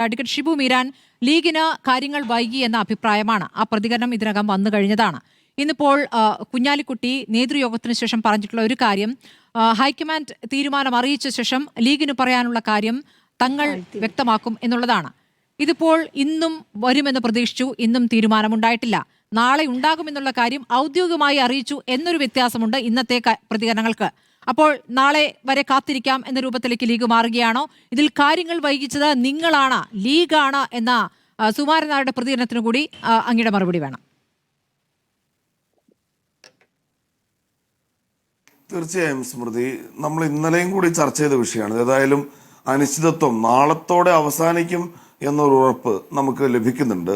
Advocate Shibu Meeran, ലീഗിന് കാര്യങ്ങൾ വൈകി എന്ന അഭിപ്രായമാണ്. ആ പ്രതികരണം ഇതിനകം വന്നു കഴിഞ്ഞതാണ്. ഇന്നിപ്പോൾ കുഞ്ഞാലിക്കുട്ടി നേതൃയോഗത്തിന് ശേഷം പറഞ്ഞിട്ടുള്ള ഒരു കാര്യം, ഹൈക്കമാൻഡ് തീരുമാനം അറിയിച്ച ശേഷം ലീഗിന് പറയാനുള്ള കാര്യം തങ്ങൾ വ്യക്തമാക്കും എന്നുള്ളതാണ്. ഇതിപ്പോൾ ഇന്നും വരുമെന്ന് പ്രതീക്ഷിച്ചു, ഇന്നും തീരുമാനമുണ്ടായിട്ടില്ല. നാളെ ഉണ്ടാകുമെന്നുള്ള കാര്യം ഔദ്യോഗികമായി അറിയിച്ചു എന്നൊരു വ്യത്യാസമുണ്ട് ഇന്നത്തെ പ്രതികരണങ്ങൾക്ക്. അപ്പോൾ നാളെ വരെ കാത്തിരിക്കാം എന്ന രൂപത്തിലേക്ക് ലീഗ് മാറുകയാണോ? ഇതിൽ കാര്യങ്ങൾ വൈകിച്ചത് നിങ്ങളാണ്, ലീഗാണ് എന്ന സുകുമാരൻ നായരുടെ പ്രതികരണത്തിനു കൂടി അങ്ങയുടെ മറുപടി വേണം. തീർച്ചയായും സ്മൃതി, നമ്മൾ ഇന്നലെയും കൂടി ചർച്ച ചെയ്ത വിഷയമാണ്. ഏതായാലും അനിശ്ചിതത്വം നാളത്തോടെ അവസാനിക്കും എന്നൊരു ഉറപ്പ് നമുക്ക് ലഭിക്കുന്നുണ്ട്.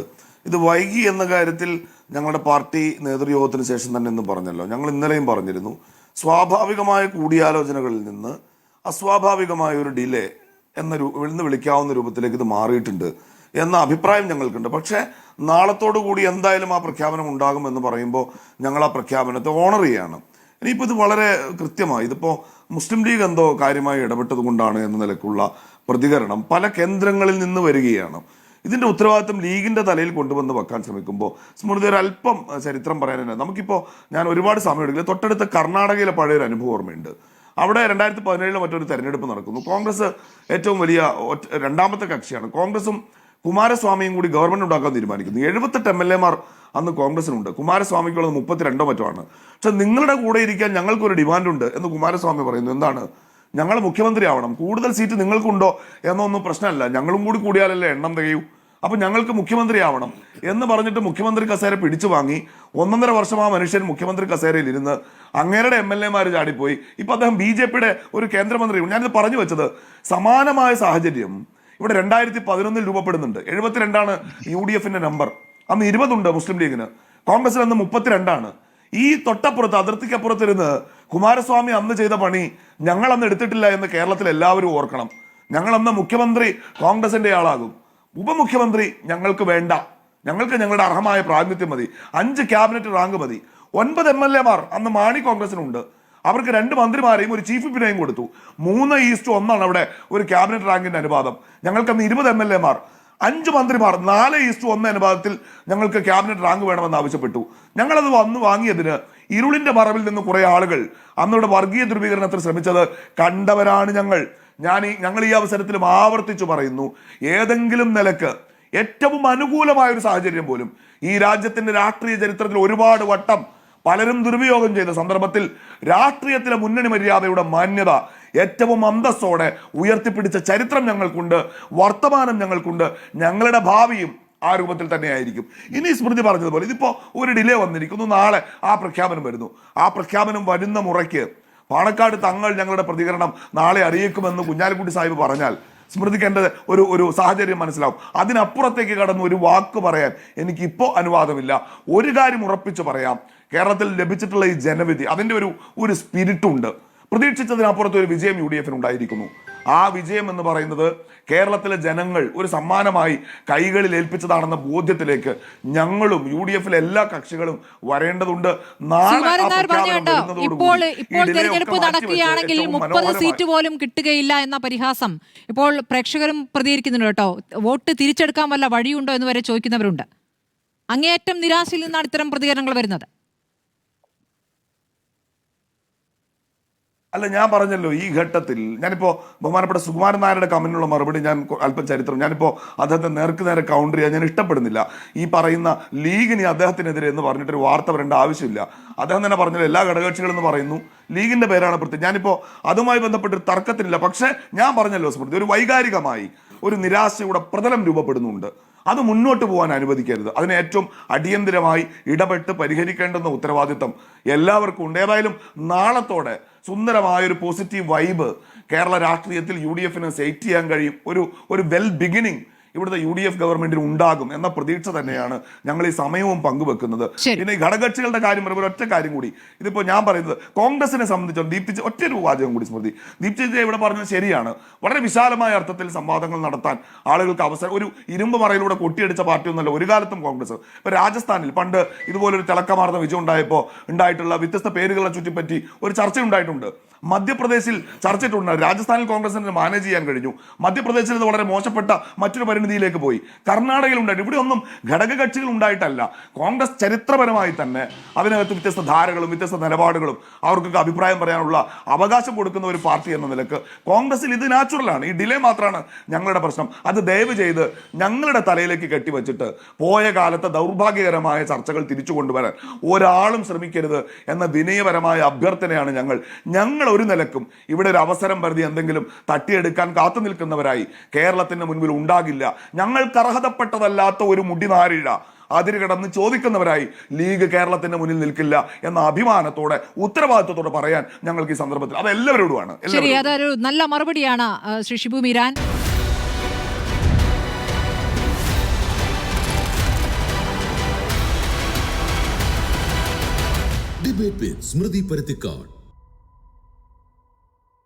ഇത് വൈകി എന്ന കാര്യത്തിൽ ഞങ്ങളുടെ പാർട്ടി നേതൃയോഗത്തിന് ശേഷം തന്നെ ഇന്ന് പറഞ്ഞല്ലോ, ഞങ്ങൾ ഇന്നലെയും പറഞ്ഞിരുന്നു, സ്വാഭാവികമായ കൂടിയാലോചനകളിൽ നിന്ന് അസ്വാഭാവികമായ ഒരു ഡിലേ എന്ന് വിളിക്കാവുന്ന രൂപത്തിലേക്ക് ഇത് മാറിയിട്ടുണ്ട് എന്ന അഭിപ്രായം ഞങ്ങൾക്കുണ്ട്. പക്ഷേ നാളത്തോടു കൂടി എന്തായാലും ആ പ്രഖ്യാപനം ഉണ്ടാകുമെന്ന് പറയുമ്പോൾ ഞങ്ങൾ ആ പ്രഖ്യാപനത്തെ ഓണർ ചെയ്യാണ്. ഇനിയിപ്പോൾ ഇത് വളരെ കൃത്യമായി, ഇതിപ്പോൾ മുസ്ലിം ലീഗ് എന്തോ കാര്യമായി ഇടപെട്ടത് കൊണ്ടാണ് എന്ന നിലയ്ക്കുള്ള പ്രതികരണം പല കേന്ദ്രങ്ങളിൽ നിന്ന് വരികയാണ്. ഇതിന്റെ ഉത്തരവാദിത്വം ലീഗിന്റെ തലയിൽ കൊണ്ടുവന്ന് വെക്കാൻ ശ്രമിക്കുമ്പോൾ സ്മൃതി ഒരു അല്പം ചരിത്രം പറയാൻ നമുക്കിപ്പോൾ ഞാൻ ഒരുപാട് സമയം എടുക്കില്ല. തൊട്ടടുത്ത കർണാടകയിലെ പഴയൊരു അനുഭവം ഓർമ്മയുണ്ട്. അവിടെ 2017 മറ്റൊരു തെരഞ്ഞെടുപ്പ് നടക്കുന്നു. കോൺഗ്രസ് ഏറ്റവും വലിയ രണ്ടാമത്തെ കക്ഷിയാണ്. കോൺഗ്രസും കുമാരസ്വാമിയും കൂടി ഗവൺമെന്റ് ഉണ്ടാക്കാൻ തീരുമാനിക്കുന്നു. 78 MLA-മാർ അന്ന് കോൺഗ്രസിനുണ്ട്. കുമാരസ്വാമിക്കുള്ളത് 32 മറ്റോ ആണ്. പക്ഷെ നിങ്ങളുടെ കൂടെ ഇരിക്കാൻ ഞങ്ങൾക്കൊരു ഡിമാൻഡുണ്ട് എന്ന് കുമാരസ്വാമി പറയുന്നു. എന്താണ്? ഞങ്ങൾ മുഖ്യമന്ത്രി ആവണം, കൂടുതൽ സീറ്റ് നിങ്ങൾക്കുണ്ടോ എന്നൊന്നും പ്രശ്നമല്ല, ഞങ്ങളും കൂടി കൂടിയാലല്ലേ എണ്ണം തികയൂ, അപ്പൊ ഞങ്ങൾക്ക് മുഖ്യമന്ത്രി ആവണം എന്ന് പറഞ്ഞിട്ട് മുഖ്യമന്ത്രി കസേര പിടിച്ചു വാങ്ങി 1.5 വർഷം ആ മനുഷ്യൻ മുഖ്യമന്ത്രി കസേരയിൽ ഇരുന്ന് അങ്ങേരുടെ MLA-മാർ ചാടിപ്പോയി. ഇപ്പൊ അദ്ദേഹം BJP-യുടെ ഒരു കേന്ദ്രമന്ത്രി. ഞാനിത് പറഞ്ഞു വെച്ചത്, സമാനമായ സാഹചര്യം ഇവിടെ 2011 രൂപപ്പെടുന്നുണ്ട്. 72 UDF-ന്റെ നമ്പർ. അന്ന് 20 മുസ്ലിം ലീഗിന്, കോൺഗ്രസിന് അന്ന് 32. ഈ തൊട്ടപ്പുറത്ത് അതിർത്തിക്കപ്പുറത്തിരുന്ന് കുമാരസ്വാമി അന്ന് ചെയ്ത പണി ഞങ്ങൾ അന്ന് എടുത്തിട്ടില്ല എന്ന് കേരളത്തിൽ എല്ലാവരും ഓർക്കണം. ഞങ്ങൾ അന്ന് മുഖ്യമന്ത്രി കോൺഗ്രസിന്റെ ആളാകും, ഉപമുഖ്യമന്ത്രി ഞങ്ങൾക്ക് വേണ്ട, ഞങ്ങൾക്ക് ഞങ്ങളുടെ അർഹമായ പ്രാതിനിധ്യം മതി, 5 ക്യാബിനറ്റ് റാങ്ക് മതി. 9 MLA-മാർ അന്ന് മാണി കോൺഗ്രസിനുണ്ട്. അവർക്ക് 2 മന്ത്രിമാരെയും ഒരു ചീഫ് വിപ്പിനെയും കൊടുത്തു. 3:1 അവിടെ ഒരു ക്യാബിനറ്റ് റാങ്കിന്റെ അനുപാതം. ഞങ്ങൾക്ക് അന്ന് 20 MLA-മാർ, 5 മന്ത്രിമാർ, 4:1 അനുപാതത്തിൽ ഞങ്ങൾക്ക് ക്യാബിനറ്റ് റാങ്ക് വേണമെന്ന് ആവശ്യപ്പെട്ടു. ഞങ്ങളത് വാങ്ങിയതിന് ഇരുളിന്റെ മറവിൽ നിന്ന് കുറെ ആളുകൾ അന്നിവിടെ വർഗീയ ധ്രുവീകരണത്തിന് ശ്രമിച്ചത് കണ്ടവരാണ് ഞങ്ങൾ ഈ അവസരത്തിലും ആവർത്തിച്ചു പറയുന്നു, ഏതെങ്കിലും നിലക്ക് ഏറ്റവും അനുകൂലമായ ഒരു സാഹചര്യം പോലും ഈ രാജ്യത്തിന്റെ രാഷ്ട്രീയ ചരിത്രത്തിൽ ഒരുപാട് വട്ടം പലരും ദുരുപയോഗം ചെയ്ത സന്ദർഭത്തിൽ രാഷ്ട്രീയത്തിലെ മുന്നണി മര്യാദയുടെ മാന്യത ഏറ്റവും അന്തസ്സോടെ ഉയർത്തിപ്പിടിച്ച ചരിത്രം ഞങ്ങൾക്കുണ്ട്, വർത്തമാനം ഞങ്ങൾക്കുണ്ട്, ഞങ്ങളുടെ ഭാവിയും ആ രൂപത്തിൽ തന്നെയായിരിക്കും. ഇനി സ്മൃതി പറഞ്ഞതുപോലെ ഇതിപ്പോ ഒരു ഡിലേ വന്നിരിക്കുന്നു, നാളെ ആ പ്രഖ്യാപനം വരുന്നു. ആ പ്രഖ്യാപനം വരുന്ന മുറയ്ക്ക് പാണക്കാട് തങ്ങൾ ഞങ്ങളുടെ പ്രതികരണം നാളെ അറിയിക്കുമെന്ന് കുഞ്ഞാലിക്കുട്ടി സാഹിബ് പറഞ്ഞാൽ സ്മൃതിക്ക് എൻ്റെ ഒരു സാഹചര്യം മനസ്സിലാവും. അതിനപ്പുറത്തേക്ക് കടന്ന് ഒരു വാക്ക് പറയാൻ എനിക്കിപ്പോൾ അനുവാദമില്ല. ഒരു കാര്യം ഉറപ്പിച്ച് പറയാം, കേരളത്തിൽ ലഭിച്ചിട്ടുള്ള ഈ ജനവിധി അതിൻ്റെ ഒരു സ്പിരിറ്റുണ്ട്. പ്രതീക്ഷിച്ചതിനപ്പുറത്ത് ഒരു വിജയം UDF-ന് ഉണ്ടായിരിക്കുന്നു. ആ വിജയം എന്ന് പറയുന്നത് കേരളത്തിലെ ജനങ്ങൾ ഒരു സമ്മാനമായി കൈകളിൽ ഏൽപ്പിച്ചതാണെന്ന ബോധ്യത്തിലേക്ക് ഞങ്ങളും UDF-ലെ എല്ലാ കക്ഷികളും വരേണ്ടതുണ്ട്. ഇപ്പോൾ തെരഞ്ഞെടുപ്പ് നടക്കുകയാണെങ്കിൽ 30 സീറ്റ് പോലും കിട്ടുകയില്ല എന്ന പരിഹാസം ഇപ്പോൾ പ്രേക്ഷകരും പ്രതികരിക്കുന്നുണ്ട് കേട്ടോ. വോട്ട് തിരിച്ചെടുക്കാൻ വല്ല വഴിയുണ്ടോ എന്ന് വരെ ചോദിക്കുന്നവരുണ്ട്. അങ്ങേയറ്റം നിരാശയിൽ നിന്നാണ് ഇത്തരം പ്രതികരണങ്ങൾ വരുന്നത്. അല്ല, ഞാൻ പറഞ്ഞല്ലോ, ഈ ഘട്ടത്തിൽ ഞാനിപ്പോൾ ബഹുമാനപ്പെട്ട സുകുമാരൻ നായരുടെ കമന്റിനുള്ള മറുപടി ഞാൻ അല്പം ചരിത്രം, ഞാനിപ്പോൾ അദ്ദേഹത്തെ നേരെ കൗണ്ടർ ചെയ്യാൻ ഞാൻ ഇഷ്ടപ്പെടുന്നില്ല. ഈ പറയുന്ന ലീഗിന് അദ്ദേഹത്തിനെതിരെ എന്ന് പറഞ്ഞിട്ടൊരു വാർത്ത വരേണ്ട ആവശ്യമില്ല. അദ്ദേഹം തന്നെ പറഞ്ഞല്ലോ, എല്ലാ ഘടകകക്ഷികളെന്ന് പറയുന്നു, ലീഗിന്റെ പേരാണ് പ്രത്യേകം. ഞാനിപ്പോൾ അതുമായി ബന്ധപ്പെട്ടൊരു തർക്കത്തിനില്ല. പക്ഷേ ഞാൻ പറഞ്ഞല്ലോ സ്മൃതി, ഒരു വൈകാരികമായി ഒരു നിരാശയുടെ പ്രതലം രൂപപ്പെടുന്നുണ്ട്. അത് മുന്നോട്ട് പോകാൻ അനുവദിക്കരുത്. അതിന് ഏറ്റവും അടിയന്തിരമായി ഇടപെട്ട് പരിഹരിക്കേണ്ടുന്ന ഉത്തരവാദിത്വം എല്ലാവർക്കും ഉണ്ട്. ഏതായാലും നാളത്തോടെ സുന്ദരമായൊരു പോസിറ്റീവ് വൈബ് കേരള രാഷ്ട്രീയത്തിൽ UDF-ന് സെറ്റ് ചെയ്യാൻ കഴിയും. ഒരു വെൽ ബിഗിനിങ് ഇവിടുത്തെ UDF ഗവൺമെന്റിന് ഉണ്ടാകും എന്ന പ്രതീക്ഷ തന്നെയാണ് ഞങ്ങൾ ഈ സമയവും പങ്കുവെക്കുന്നത്. പിന്നെ ഈ ഘടകകക്ഷികളുടെ കാര്യം പറയുമ്പോൾ ഒറ്റ കാര്യം കൂടി, ഇതിപ്പോൾ ഞാൻ പറയുന്നത് കോൺഗ്രസിനെ സംബന്ധിച്ചോ ദീപ്തി ഒറ്റൊരു വാചകം കൂടി സ്മൃതി, ദീപ്തി ഇവിടെ പറഞ്ഞത് ശരിയാണ്. വളരെ വിശാലമായ അർത്ഥത്തിൽ സംവാദങ്ങൾ നടത്താൻ ആളുകൾക്ക് അവസരം, ഒരു ഇരുമ്പ് മറയിലൂടെ കൊട്ടിയടിച്ച പാർട്ടിയൊന്നുമല്ല ഒരു കാലത്തും കോൺഗ്രസ്. ഇപ്പൊ രാജസ്ഥാനിൽ പണ്ട് ഇതുപോലൊരു തിളക്കമാർന്ന വിജയം ഉണ്ടായിട്ടുള്ള വ്യത്യസ്ത പേരുകളെ ചുറ്റിപ്പറ്റി ഒരു ചർച്ച ഉണ്ടായിട്ടുണ്ട്. മധ്യപ്രദേശിൽ ചർച്ചയിട്ടുണ്ട്. രാജസ്ഥാനിൽ കോൺഗ്രസിന് മാനേജ് ചെയ്യാൻ കഴിഞ്ഞു. മധ്യപ്രദേശിൽ ഇത് വളരെ മോശപ്പെട്ട മറ്റൊരു പരിണിതിയിലേക്ക് പോയി. കർണാടകയിൽ ഉണ്ടായിട്ട് ഇവിടെ ഒന്നും ഘടകകക്ഷികൾ ഉണ്ടായിട്ടല്ല. കോൺഗ്രസ് ചരിത്രപരമായി തന്നെ അതിനകത്ത് വ്യത്യസ്ത ധാരകളും വ്യത്യസ്ത നിലപാടുകളും അവർക്കൊക്കെ അഭിപ്രായം പറയാനുള്ള അവകാശം കൊടുക്കുന്ന ഒരു പാർട്ടി എന്ന നിലക്ക് കോൺഗ്രസിൽ ഇത് നാച്ചുറലാണ്. ഈ ഡിലേ മാത്രമാണ് ഞങ്ങളുടെ പ്രശ്നം. അത് ദയവ് ചെയ്ത് ഞങ്ങളുടെ തലയിലേക്ക് കെട്ടിവെച്ചിട്ട് പോയ കാലത്തെ ദൗർഭാഗ്യകരമായ ചർച്ചകൾ തിരിച്ചു കൊണ്ടുവരാൻ ഒരാളും ശ്രമിക്കരുത് എന്ന വിനയപരമായ അഭ്യർത്ഥനയാണ് ഞങ്ങൾ ഒരു നിലക്കും ഇവിടെ ഒരു അവസരം പരിധി എന്തെങ്കിലും തട്ടിയെടുക്കാൻ കാത്തു നിൽക്കുന്നവരായി കേരളത്തിന് മുൻപിൽ ഉണ്ടാകില്ല. ഞങ്ങൾക്ക് അർഹതപ്പെട്ടതല്ലാത്ത ഒരു മുടിനാരിഴ അതിര് കിടന്ന് ചോദിക്കുന്നവരായി ലീഗ് കേരളത്തിന്റെ മുന്നിൽ നിൽക്കില്ല എന്ന അഭിമാനത്തോടെ ഉത്തരവാദിത്വത്തോടെ പറയാൻ ഞങ്ങൾക്ക് ഈ സന്ദർഭത്തിൽ അത് എല്ലാവരോടുമാണ്. ശരി, അതൊരു നല്ല മറുപടിയാണ് ശ്രീ ഷിബു മീരാൻ. ഡിബേറ്റ് വിത്ത് സ്മൃതി പരുത്തിക്കാട്.